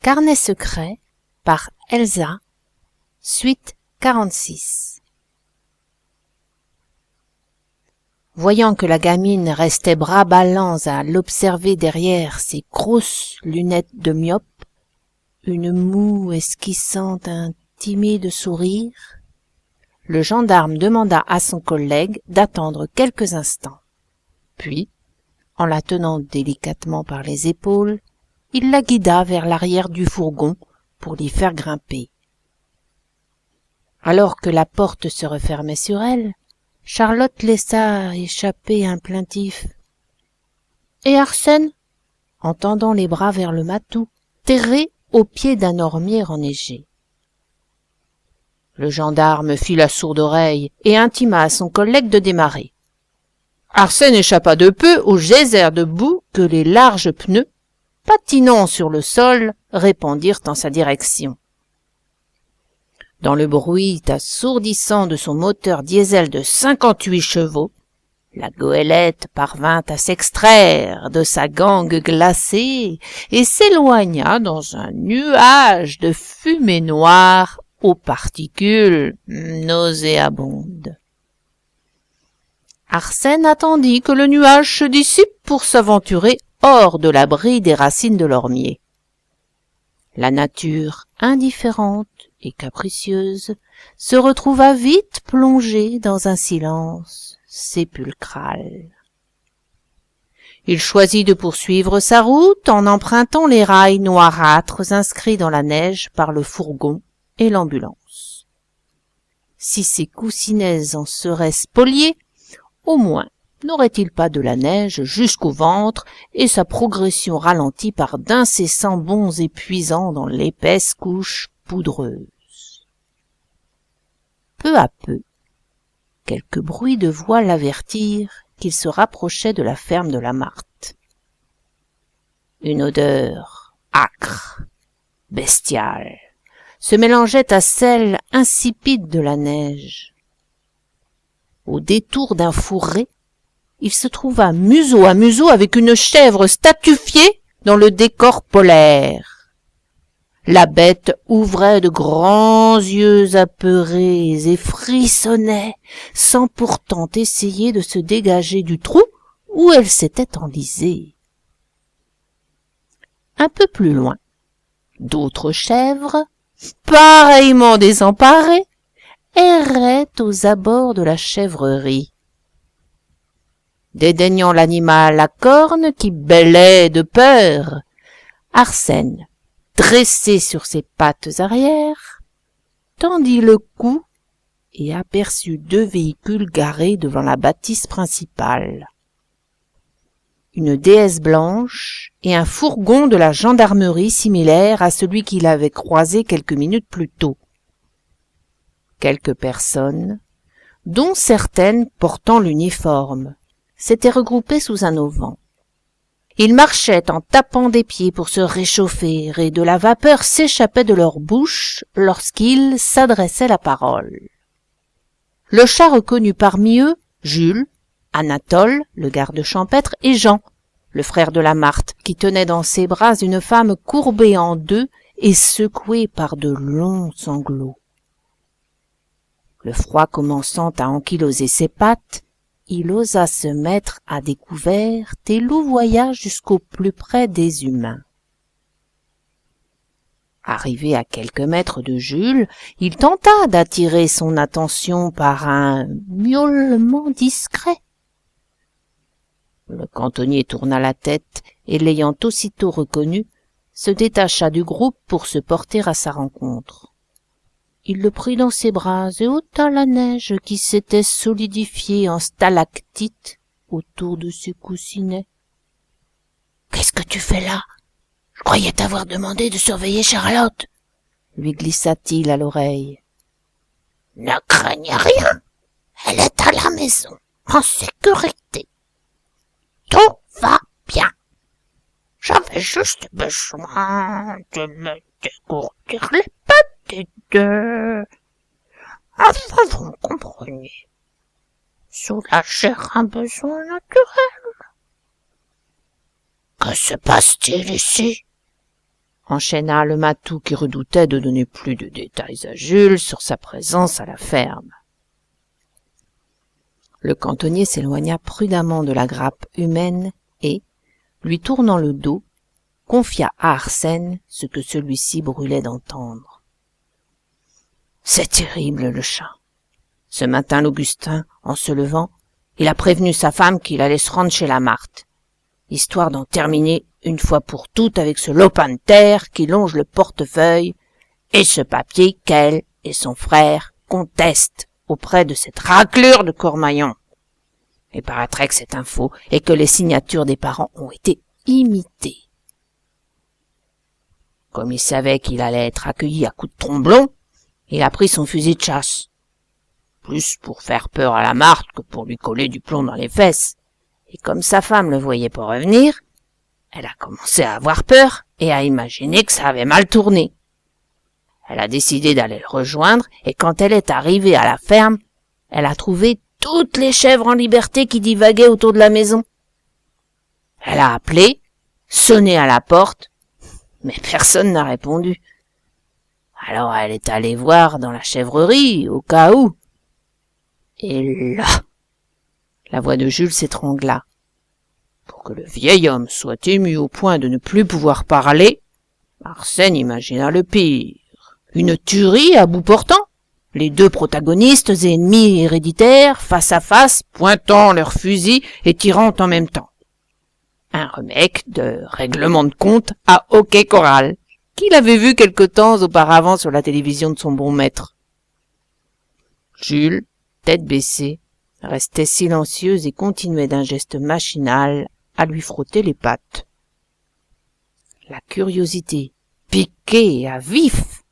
Carnet secret par Elsa, suite 46. Voyant que la gamine restait bras ballants à l'observer derrière ses grosses lunettes de myope, une moue esquissant un timide sourire, le gendarme demanda à son collègue d'attendre quelques instants. Puis, en la tenant délicatement par les épaules, il la guida vers l'arrière du fourgon pour l'y faire grimper. Alors que la porte se refermait sur elle, Charlotte laissa échapper un plaintif « Et Arsène ?» en tendant les bras vers le matou, terré au pied d'un ormier enneigé. Le gendarme fit la sourde oreille et intima à son collègue de démarrer. Arsène échappa de peu au geyser de boue que les larges pneus, patinant sur le sol, répandirent en sa direction. Dans le bruit assourdissant de son moteur diesel de 58 chevaux, la goélette parvint à s'extraire de sa gangue glacée et s'éloigna dans un nuage de fumée noire aux particules nauséabondes. Arsène attendit que le nuage se dissipe pour s'aventurer hors de l'abri des racines de l'ormier. La nature indifférente et capricieuse se retrouva vite plongée dans un silence sépulcral. Il choisit de poursuivre sa route en empruntant les rails noirâtres inscrits dans la neige par le fourgon et l'ambulance. Si ses coussinets en seraient spoliés, au moins n'aurait-il pas de la neige jusqu'au ventre et sa progression ralentie par d'incessants bonds épuisants dans l'épaisse couche poudreuse. Peu à peu, quelques bruits de voix l'avertirent qu'il se rapprochait de la ferme de la Marthe. Une odeur âcre, bestiale, se mélangeait à celle insipide de la neige. Au détour d'un fourré, il se trouva museau à museau avec une chèvre statufiée dans le décor polaire. La bête ouvrait de grands yeux apeurés et frissonnait, sans pourtant essayer de se dégager du trou où elle s'était enlisée. Un peu plus loin, d'autres chèvres, pareillement désemparées, erraient aux abords de la chèvrerie. Dédaignant l'animal à cornes qui bêlait de peur, Arsène, dressé sur ses pattes arrière, tendit le cou et aperçut 2 véhicules garés devant la bâtisse principale. Une déesse blanche et un fourgon de la gendarmerie similaire à celui qu'il avait croisé quelques minutes plus tôt. Quelques personnes, dont certaines portant l'uniforme, s'étaient regroupées sous un auvent. Ils marchaient en tapant des pieds pour se réchauffer et de la vapeur s'échappait de leur bouche lorsqu'ils s'adressaient la parole. Le chat reconnut parmi eux Jules, Anatole, le garde champêtre, et Jean, le frère de la Marthe, qui tenait dans ses bras une femme courbée en deux et secouée par de longs sanglots. Le froid commençant à ankyloser ses pattes, il osa se mettre à découvert et louvoya jusqu'au plus près des humains. Arrivé à quelques mètres de Jules, il tenta d'attirer son attention par un miaulement discret. Le cantonnier tourna la tête et, l'ayant aussitôt reconnu, se détacha du groupe pour se porter à sa rencontre. Il le prit dans ses bras et ôta la neige qui s'était solidifiée en stalactites autour de ses coussinets. « Qu'est-ce que tu fais là ? Je croyais t'avoir demandé de surveiller Charlotte, » lui glissa-t-il à l'oreille. « Ne craignez rien, elle est à la maison, en sécurité. Tout va bien. J'avais juste besoin de me dégourdir les pattes enfin vous me compreniez. Soulager un besoin naturel. Que se passe-t-il ici? enchaîna le matou qui redoutait de donner plus de détails à Jules sur sa présence à la ferme. Le cantonnier s'éloigna prudemment de la grappe humaine et, lui tournant le dos, confia à Arsène ce que celui-ci brûlait d'entendre. « C'est terrible, le chat. Ce matin, l'Augustin, en se levant, il a prévenu sa femme qu'il allait se rendre chez la Marthe, histoire d'en terminer une fois pour toutes avec ce lopin de terre qui longe le portefeuille et ce papier qu'elle et son frère contestent auprès de cette raclure de Cormaillon. Il paraîtrait que c'est un faux et que les signatures des parents ont été imitées. Comme il savait qu'il allait être accueilli à coups de tromblon, il a pris son fusil de chasse, plus pour faire peur à la Marthe que pour lui coller du plomb dans les fesses. Et comme sa femme le voyait pas revenir, elle a commencé à avoir peur et à imaginer que ça avait mal tourné. Elle a décidé d'aller le rejoindre et quand elle est arrivée à la ferme, elle a trouvé toutes les chèvres en liberté qui divaguaient autour de la maison. Elle a appelé, sonné à la porte, mais personne n'a répondu. Alors elle est allée voir dans la chèvrerie, au cas où. Et là, la voix de Jules s'étrangla. Pour que le vieil homme soit ému au point de ne plus pouvoir parler, Arsène imagina le pire. Une tuerie à bout portant, les deux protagonistes et ennemis héréditaires, face à face, pointant leurs fusils et tirant en même temps. Un remake de Règlement de compte à hockey choral, qu'il avait vu quelque temps auparavant sur la télévision de son bon maître. Jules, tête baissée, restait silencieux et continuait d'un geste machinal à lui frotter les pattes. La curiosité piquée à vif,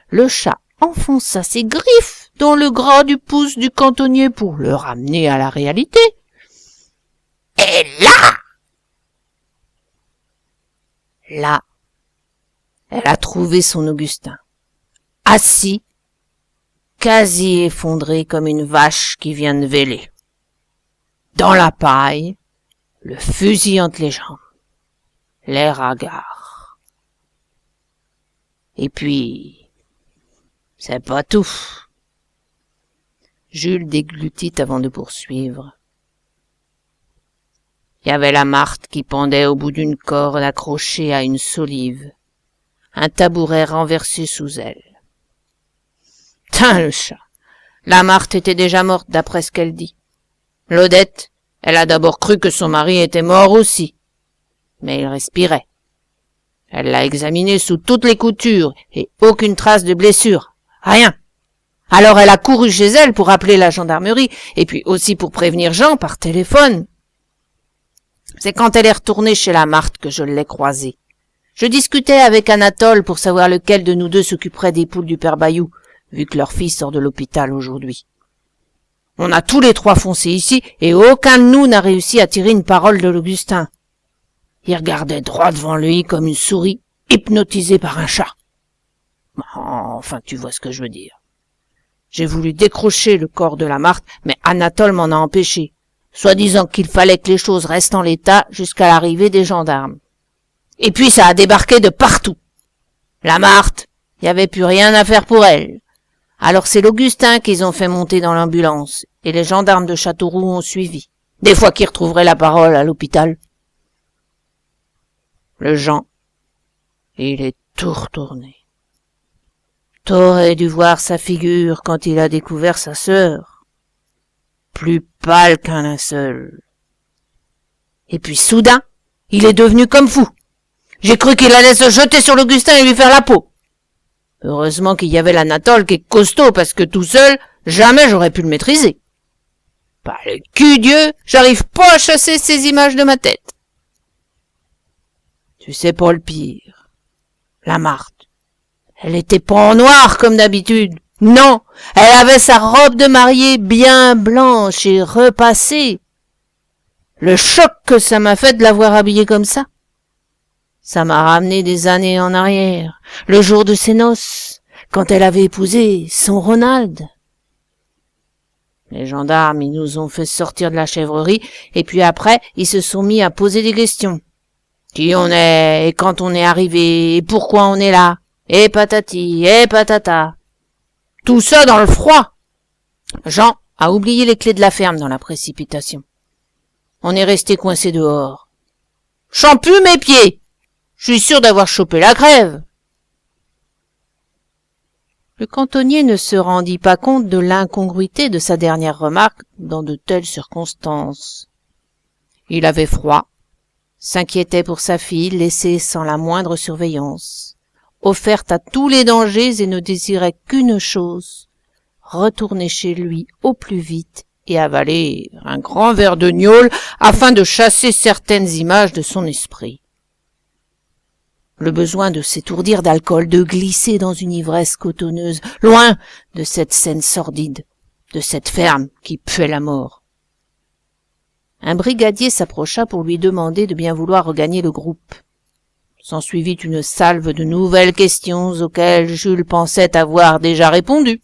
le chat enfonça ses griffes dans le gras du pouce du cantonnier pour le ramener à la réalité. Et là, elle a trouvé son Augustin, assis, quasi effondré comme une vache qui vient de véler. Dans la paille, le fusil entre les jambes, l'air hagard. Et puis, c'est pas tout. Jules déglutit avant de poursuivre. Il y avait la Marthe qui pendait au bout d'une corde accrochée à une solive, un tabouret renversé sous elle. Tain le chat, la Marthe était déjà morte d'après ce qu'elle dit. L'Odette, elle a d'abord cru que son mari était mort aussi, mais il respirait. Elle l'a examiné sous toutes les coutures et aucune trace de blessure, rien. Alors elle a couru chez elle pour appeler la gendarmerie et puis aussi pour prévenir Jean par téléphone. C'est quand elle est retournée chez la Marthe que je l'ai croisée. Je discutais avec Anatole pour savoir lequel de nous deux s'occuperait des poules du père Bayou, vu que leur fille sort de l'hôpital aujourd'hui. On a tous les trois foncé ici et aucun de nous n'a réussi à tirer une parole de l'Augustin. Il regardait droit devant lui comme une souris hypnotisée par un chat. Enfin, tu vois ce que je veux dire. J'ai voulu décrocher le corps de la Marthe, mais Anatole m'en a empêché, soi-disant qu'il fallait que les choses restent en l'état jusqu'à l'arrivée des gendarmes. Et puis ça a débarqué de partout. La Marthe, il n'y avait plus rien à faire pour elle. Alors c'est l'Augustin qu'ils ont fait monter dans l'ambulance, et les gendarmes de Châteauroux ont suivi, des fois qu'ils retrouveraient la parole à l'hôpital. Le Jean, il est tout retourné. T'aurais dû voir sa figure quand il a découvert sa sœur. Plus pâle qu'un linceul. Et puis soudain, il est devenu comme fou. J'ai cru qu'il allait se jeter sur l'Augustin et lui faire la peau. Heureusement qu'il y avait l'Anatole qui est costaud parce que tout seul, jamais j'aurais pu le maîtriser. Par le cul Dieu, j'arrive pas à chasser ces images de ma tête. Tu sais pas le pire. La Marthe. Elle était pas en noir comme d'habitude. Non, elle avait sa robe de mariée bien blanche et repassée. Le choc que ça m'a fait de la voir habillée comme ça. Ça m'a ramené des années en arrière, le jour de ses noces, quand elle avait épousé son Ronald. Les gendarmes, ils nous ont fait sortir de la chèvrerie, et puis après, ils se sont mis à poser des questions. qui on est, et quand on est arrivé, et pourquoi on est là, et patati, et patata. Tout ça dans le froid. Jean a oublié les clés de la ferme dans la précipitation. On est resté coincé dehors. J'en pue mes pieds. Je suis sûr d'avoir chopé la crève. Le cantonnier ne se rendit pas compte de l'incongruité de sa dernière remarque dans de telles circonstances. Il avait froid, s'inquiétait pour sa fille laissée sans la moindre surveillance, offerte à tous les dangers et ne désirait qu'une chose, retourner chez lui au plus vite et avaler un grand verre de gnôle afin de chasser certaines images de son esprit. Le besoin de s'étourdir d'alcool, de glisser dans une ivresse cotonneuse, loin de cette scène sordide, de cette ferme qui puait la mort. Un brigadier s'approcha pour lui demander de bien vouloir regagner le groupe. S'ensuivit une salve de nouvelles questions auxquelles Jules pensait avoir déjà répondu.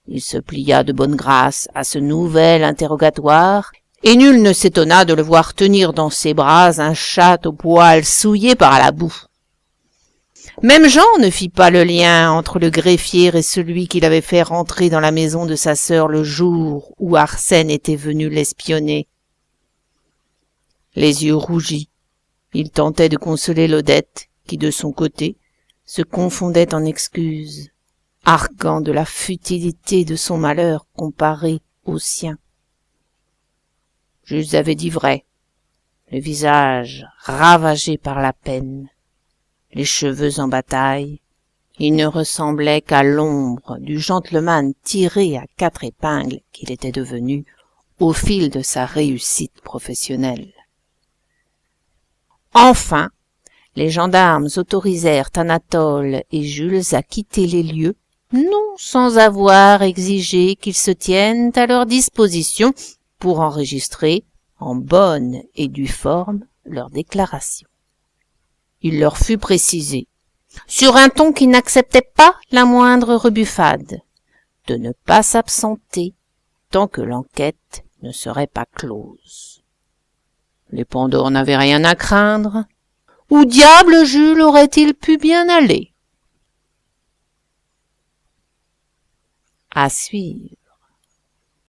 Il se plia de bonne grâce à ce nouvel interrogatoire, et nul ne s'étonna de le voir tenir dans ses bras un chat au poil souillé par la boue. Même Jean ne fit pas le lien entre le greffier et celui qui l'avait fait rentrer dans la maison de sa sœur le jour où Arsène était venu l'espionner. Les yeux rougis, il tentait de consoler l'Odette, qui de son côté se confondait en excuses, arguant de la futilité de son malheur comparé au sien. Jules avait dit vrai, le visage ravagé par la peine, les cheveux en bataille, il ne ressemblait qu'à l'ombre du gentleman tiré à 4 épingles qu'il était devenu au fil de sa réussite professionnelle. Enfin, les gendarmes autorisèrent Anatole et Jules à quitter les lieux, non sans avoir exigé qu'ils se tiennent à leur disposition pour enregistrer, en bonne et due forme, leur déclaration. Il leur fut précisé, sur un ton qui n'acceptait pas la moindre rebuffade, de ne pas s'absenter tant que l'enquête ne serait pas close. Les Pandores n'avaient rien à craindre. Où diable Jules aurait-il pu bien aller? À suivre.